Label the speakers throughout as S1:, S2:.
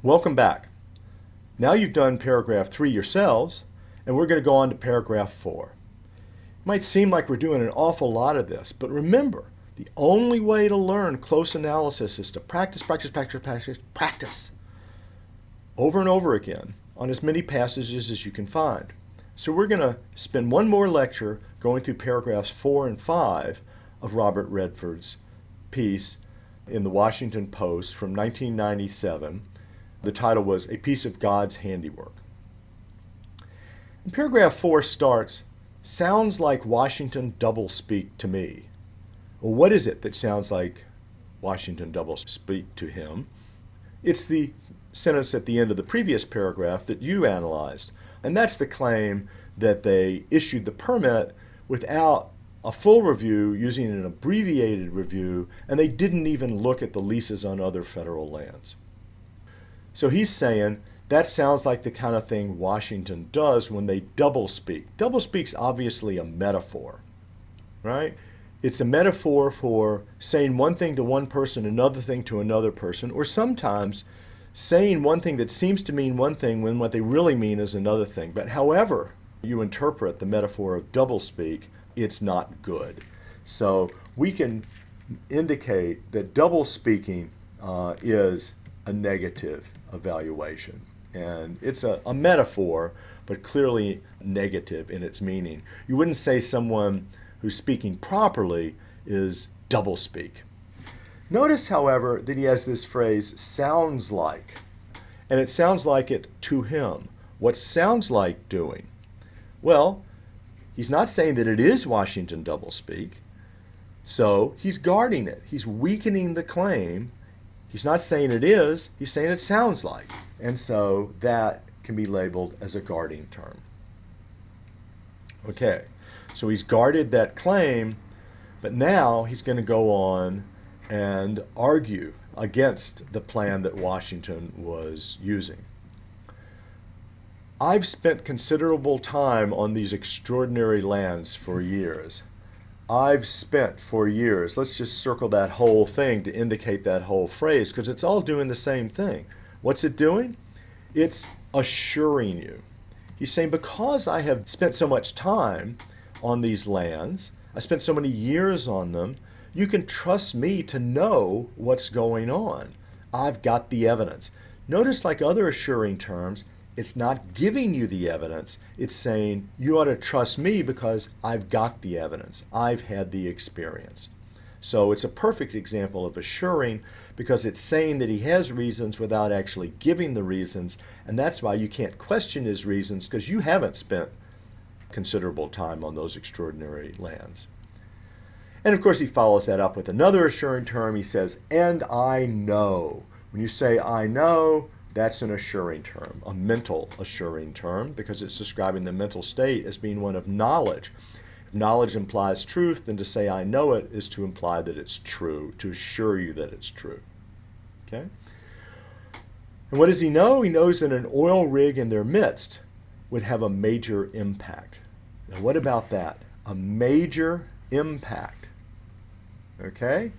S1: Welcome back. Now you've done paragraph 3 yourselves, and we're going to go on to paragraph 4. It might seem like we're doing an awful lot of this, but remember, the only way to learn close analysis is to practice, practice, practice, practice, practice over and over again on as many passages as you can find. So we're going to spend one more lecture going through paragraphs 4 and 5 of Robert Redford's piece in the Washington Post from 1997. The title was A Piece of God's Handiwork. And paragraph 4 starts, "Sounds like Washington doublespeak to me." Well, what is it that sounds like Washington doublespeak to him? It's the sentence at the end of the previous paragraph that you analyzed, and that's the claim that they issued the permit without a full review, using an abbreviated review, and they didn't even look at the leases on other federal lands. So he's saying that sounds like the kind of thing Washington does when they doublespeak. Doublespeak's obviously a metaphor, right? It's a metaphor for saying one thing to one person, another thing to another person, or sometimes saying one thing that seems to mean one thing when what they really mean is another thing. But however you interpret the metaphor of doublespeak, it's not good. So we can indicate that doublespeaking is a negative evaluation. And it's a metaphor, but clearly negative in its meaning. You wouldn't say someone who's speaking properly is doublespeak. Notice, however, that he has this phrase, sounds like. And it sounds like it to him. What sounds like doing? Well, he's not saying that it is Washington doublespeak. So he's guarding it. He's weakening the claim. He's not saying it is, he's saying it sounds like. And so that can be labeled as a guarding term. Okay, so he's guarded that claim, but now he's going to go on and argue against the plan that Washington was using. I've spent considerable time on these extraordinary lands for years. I've spent for years. Let's just circle that whole thing to indicate that whole phrase, because it's all doing the same thing. What's it doing? It's assuring you. He's saying, because I have spent so much time on these lands, I spent so many years on them, you can trust me to know what's going on. I've got the evidence. Notice, like other assuring terms, it's not giving you the evidence. It's saying you ought to trust me because I've got the evidence. I've had the experience. So it's a perfect example of assuring because it's saying that he has reasons without actually giving the reasons. And that's why you can't question his reasons, because you haven't spent considerable time on those extraordinary lands. And of course, he follows that up with another assuring term. He says, and I know. When you say I know, that's an assuring term, a mental assuring term, because it's describing the mental state as being one of knowledge. If knowledge implies truth, then to say I know it is to imply that it's true, to assure you that it's true. Okay? And what does he know? He knows that an oil rig in their midst would have a major impact. Now, what about that? A major impact. Okay?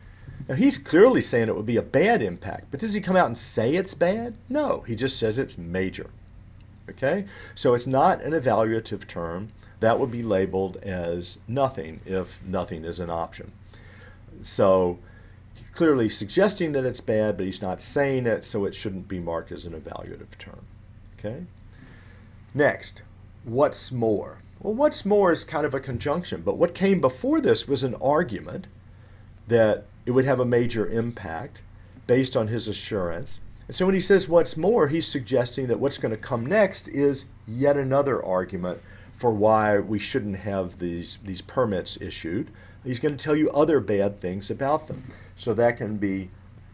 S1: Now, he's clearly saying it would be a bad impact, but does he come out and say it's bad? No, he just says it's major. Okay? So it's not an evaluative term. That would be labeled as nothing if nothing is an option. So he's clearly suggesting that it's bad, but he's not saying it, so it shouldn't be marked as an evaluative term. Okay? Next, what's more? Well, what's more is kind of a conjunction, but what came before this was an argument that it would have a major impact based on his assurance. And so when he says what's more, he's suggesting that what's going to come next is yet another argument for why we shouldn't have these permits issued. He's going to tell you other bad things about them. So that can be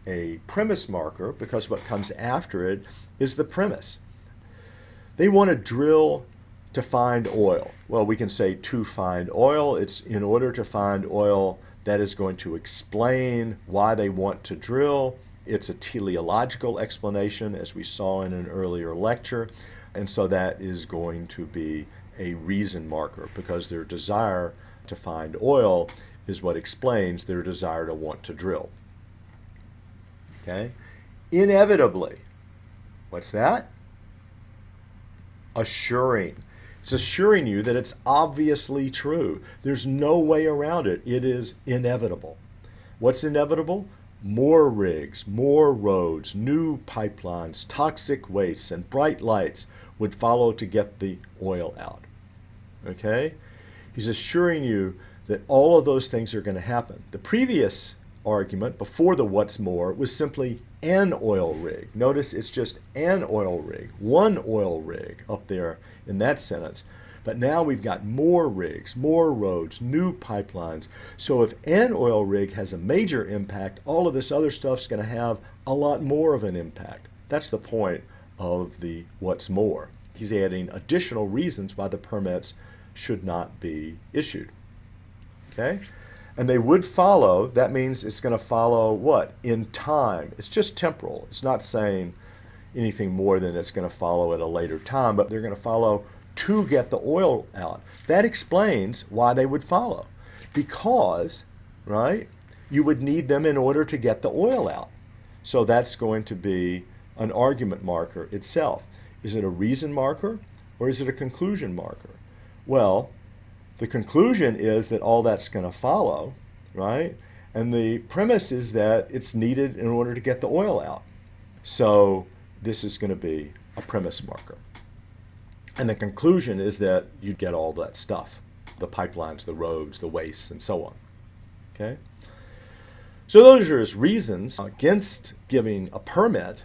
S1: a premise marker, because what comes after it is the premise. They want to drill to find oil. Well, we can say to find oil. It's in order to find oil. That is going to explain why they want to drill. It's a teleological explanation, as we saw in an earlier lecture. And so that is going to be a reason marker, because their desire to find oil is what explains their desire to want to drill. Okay? Inevitably, What's that? Assuring. It's assuring you that it's obviously true. There's no way around it. It is inevitable. What's inevitable? More rigs, more roads, new pipelines, toxic wastes, and bright lights would follow to get the oil out. Okay? He's assuring you that all of those things are going to happen. The previous argument before the what's more was simply an oil rig. Notice it's just an oil rig, one oil rig up there in that sentence. But now we've got more rigs, more roads, new pipelines. So if an oil rig has a major impact, all of this other stuff's going to have a lot more of an impact. That's the point of the what's more. He's adding additional reasons why the permits should not be issued. Okay? And they would follow, that means it's going to follow what? In time. It's just temporal. It's not saying anything more than it's going to follow at a later time, but they're going to follow to get the oil out. That explains why they would follow. Because, right, you would need them in order to get the oil out. So that's going to be an argument marker itself. Is it a reason marker or is it a conclusion marker? Well, the conclusion is that all that's going to follow, right? And the premise is that it's needed in order to get the oil out. So this is going to be a premise marker. And the conclusion is that you get all that stuff, the pipelines, the roads, the wastes, and so on. Okay? So those are his reasons against giving a permit.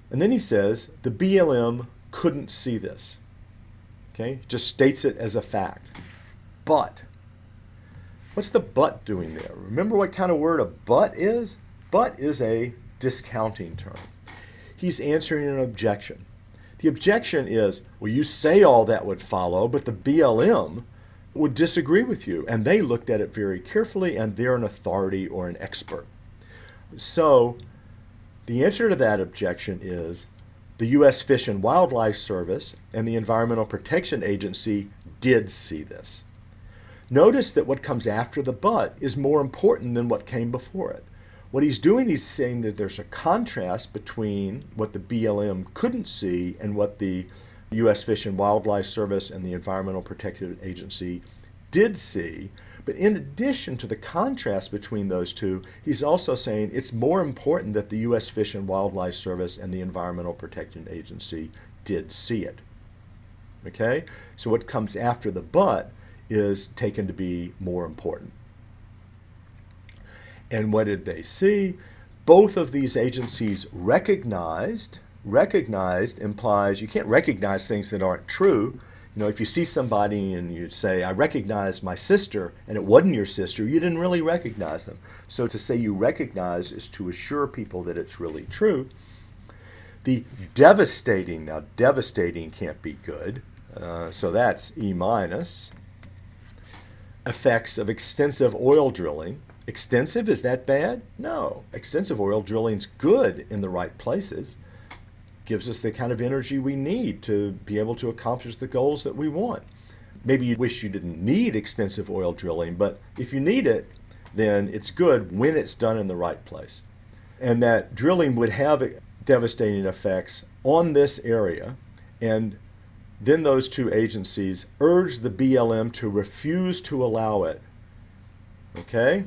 S1: And then he says the BLM couldn't see this. Okay? Just states it as a fact. But. What's the but doing there? Remember what kind of word a but is? But is a discounting term. He's answering an objection. The objection is, well, you say all that would follow, but the BLM would disagree with you. And they looked at it very carefully, and they're an authority or an expert. So the answer to that objection is the U.S. Fish and Wildlife Service and the Environmental Protection Agency did see this. Notice that what comes after the but is more important than what came before it. What he's doing, he's saying that there's a contrast between what the BLM couldn't see and what the U.S. Fish and Wildlife Service and the Environmental Protection Agency did see. But in addition to the contrast between those two, he's also saying it's more important that the U.S. Fish and Wildlife Service and the Environmental Protection Agency did see it. Okay? So what comes after the but is taken to be more important. And what did they see? Both of these agencies recognized. Recognized implies you can't recognize things that aren't true. You know, if you see somebody and you say, I recognize my sister, and it wasn't your sister, you didn't really recognize them. So to say you recognize is to assure people that it's really true. The devastating, now devastating can't be good, so that's E-. Effects of extensive oil drilling. Extensive, is that bad? No. Extensive oil drilling's good in the right places. Gives us the kind of energy we need to be able to accomplish the goals that we want. Maybe you wish you didn't need extensive oil drilling, but if you need it, then it's good when it's done in the right place. And that drilling would have devastating effects on this area, and then those two agencies urged the BLM to refuse to allow it. Okay?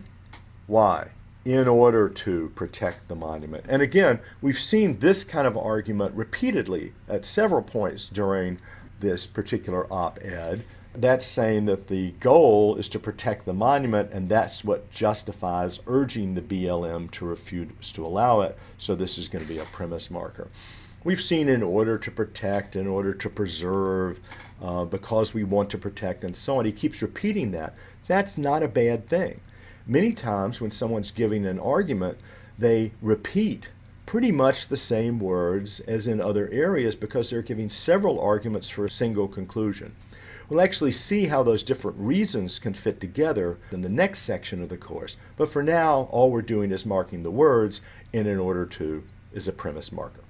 S1: Why? In order to protect the monument. And again, we've seen this kind of argument repeatedly at several points during this particular op-ed. That's saying that the goal is to protect the monument, and that's what justifies urging the BLM to refuse to allow it. So this is going to be a premise marker. We've seen in order to protect, in order to preserve, because we want to protect, and so on. He keeps repeating that. That's not a bad thing. Many times when someone's giving an argument, they repeat pretty much the same words as in other areas because they're giving several arguments for a single conclusion. We'll actually see how those different reasons can fit together in the next section of the course. But for now, all we're doing is marking the words, and in order to is a premise marker.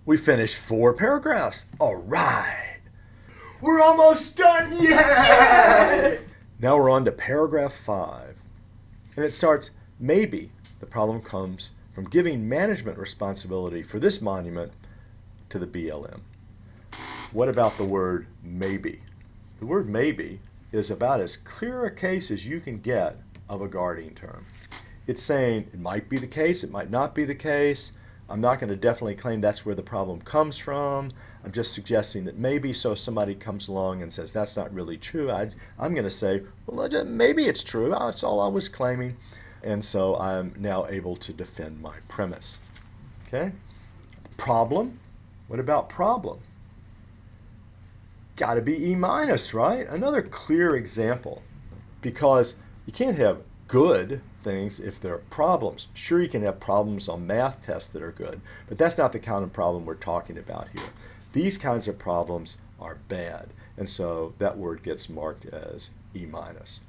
S1: We finished 4 paragraphs. All right. We're almost done. Yes! Now we're on to paragraph 5. And it starts, maybe the problem comes from giving management responsibility for this monument to the BLM. What about the word maybe? The word maybe is about as clear a case as you can get of a guarding term. It's saying it might be the case, it might not be the case. I'm not going to definitely claim that's where the problem comes from. I'm just suggesting that maybe, so somebody comes along and says that's not really true, I'm going to say, well, maybe it's true. That's all I was claiming. And so I'm now able to defend my premise. Okay? Problem? What about problem? Got to be E minus, right? Another clear example. Because you can't have good things if they're problems. Sure, you can have problems on math tests that are good, but that's not the kind of problem we're talking about here. These kinds of problems are bad, and so that word gets marked as E minus.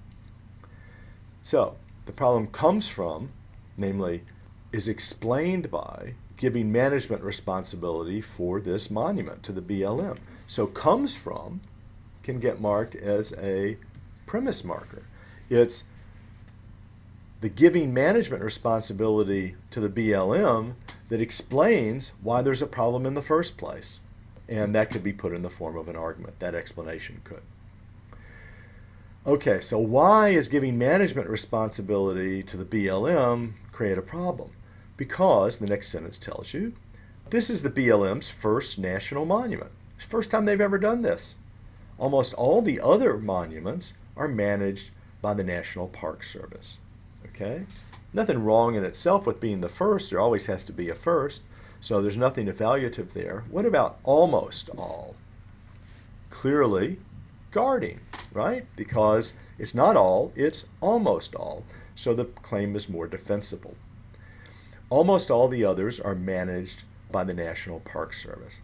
S1: So the problem comes from, namely, is explained by giving management responsibility for this monument to the BLM. So comes from can get marked as a premise marker. It's the giving management responsibility to the BLM that explains why there's a problem in the first place. And that could be put in the form of an argument. That explanation could. Okay, so why is giving management responsibility to the BLM create a problem? Because, the next sentence tells you, this is the BLM's first national monument. It's the first time they've ever done this. Almost all the other monuments are managed by the National Park Service. Okay? Nothing wrong in itself with being the first. There always has to be a first. So there's nothing evaluative there. What about almost all? Clearly, guarding, right? Because it's not all, it's almost all. So the claim is more defensible. Almost all the others are managed by the National Park Service.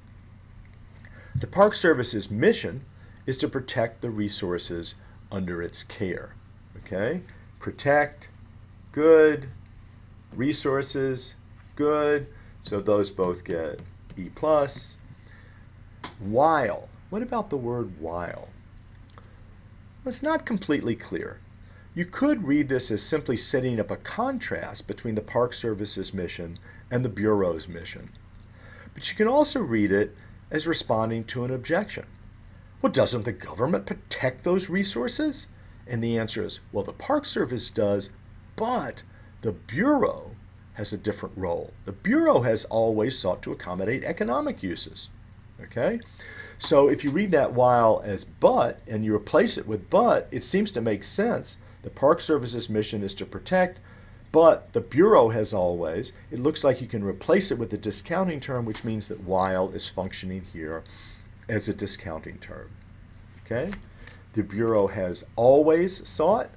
S1: The Park Service's mission is to protect the resources under its care. Okay? Protect, good, resources, good. So those both get E+. While. What about the word while? Well, it's not completely clear. You could read this as simply setting up a contrast between the Park Service's mission and the Bureau's mission. But you can also read it as responding to an objection. Well, doesn't the government protect those resources? And the answer is, well, the Park Service does, but the Bureau has a different role. The Bureau has always sought to accommodate economic uses. Okay? So if you read that while as but, and you replace it with but, it seems to make sense. The Park Service's mission is to protect, but the Bureau has always. It looks like you can replace it with the discounting term, which means that while is functioning here as a discounting term. Okay? The Bureau has always sought,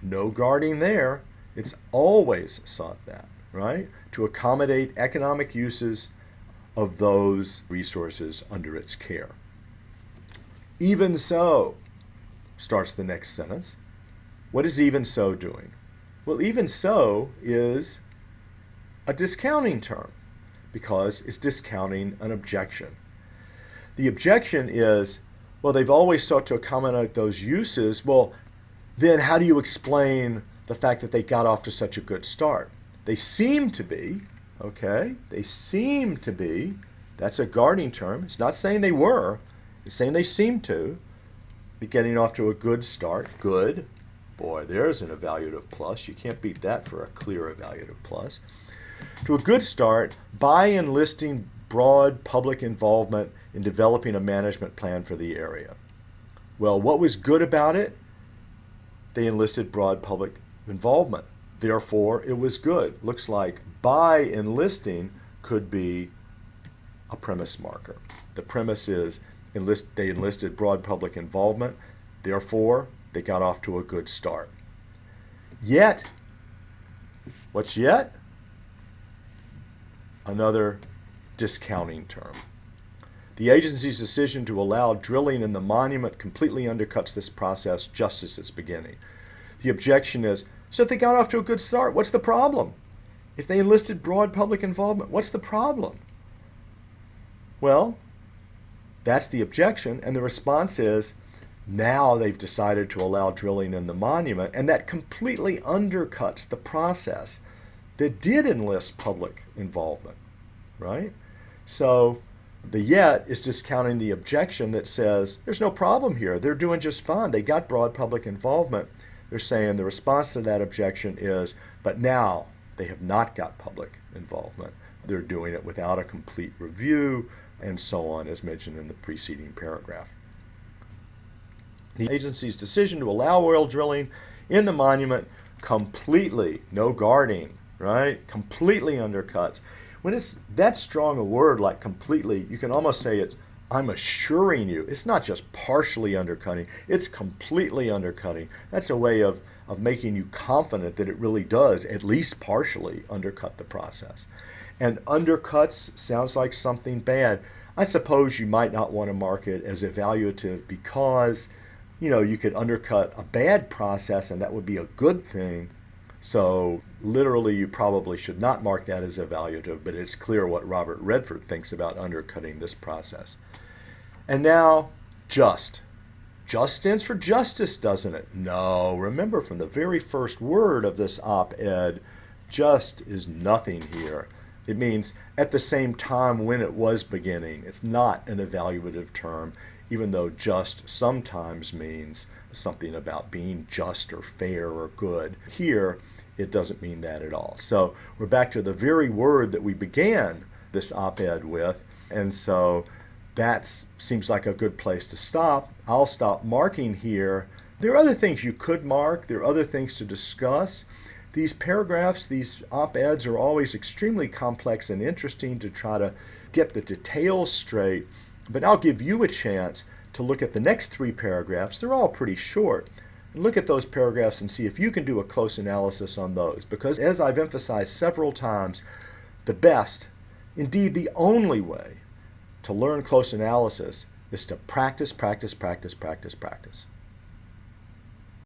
S1: no guarding there, it's always sought that, right? To accommodate economic uses of those resources under its care. Even so, starts the next sentence. What is even so doing? Well, even so is a discounting term because it's discounting an objection. The objection is, well, they've always sought to accommodate those uses. Well, then how do you explain the fact that they got off to such a good start? They seem to be, okay? They seem to be. That's a guarding term. It's not saying they were. It's saying they seem to be getting off to a good start. Good. Boy, there's an evaluative plus. You can't beat that for a clear evaluative plus. To a good start by enlisting broad public involvement in developing a management plan for the area. Well, what was good about it? They enlisted broad public involvement. Therefore, it was good. Looks like by enlisting could be a premise marker. The premise is they enlisted broad public involvement. Therefore, they got off to a good start. Yet, what's yet? Another discounting term. The agency's decision to allow drilling in the monument completely undercuts this process just as it's beginning. The objection is, so if they got off to a good start, what's the problem? If they enlisted broad public involvement, what's the problem? Well, that's the objection, and the response is, now they've decided to allow drilling in the monument, and that completely undercuts the process. that did enlist public involvement, right? So the yet is discounting the objection that says there's no problem here. They're doing just fine. They got broad public involvement. They're saying the response to that objection is, but now they have not got public involvement. They're doing it without a complete review and so on, as mentioned in the preceding paragraph. The agency's decision to allow oil drilling in the monument completely, no guarding, right? Completely undercuts. When it's that strong a word like completely, you can almost say it's, I'm assuring you. It's not just partially undercutting, it's completely undercutting. That's a way of making you confident that it really does at least partially undercut the process. And undercuts sounds like something bad. I suppose you might not want to mark it as evaluative because, you could undercut a bad process and that would be a good thing. So literally, you probably should not mark that as evaluative, but it's clear what Robert Redford thinks about undercutting this process. And now, just. Just stands for justice, doesn't it? No, remember from the very first word of this op-ed, just is nothing here. It means at the same time when it was beginning. It's not an evaluative term, even though just sometimes means something about being just or fair or good. Here, it doesn't mean that at all. So we're back to the very word that we began this op-ed with, and so that seems like a good place to stop. I'll stop marking here. There are other things you could mark. There are other things to discuss. These paragraphs, these op-eds are always extremely complex and interesting to try to get the details straight, but I'll give you a chance to look at the next 3 paragraphs. They're all pretty short. Look at those paragraphs and see if you can do a close analysis on those, because as I've emphasized several times, the best, indeed the only way to learn close analysis is to practice, practice, practice, practice, practice.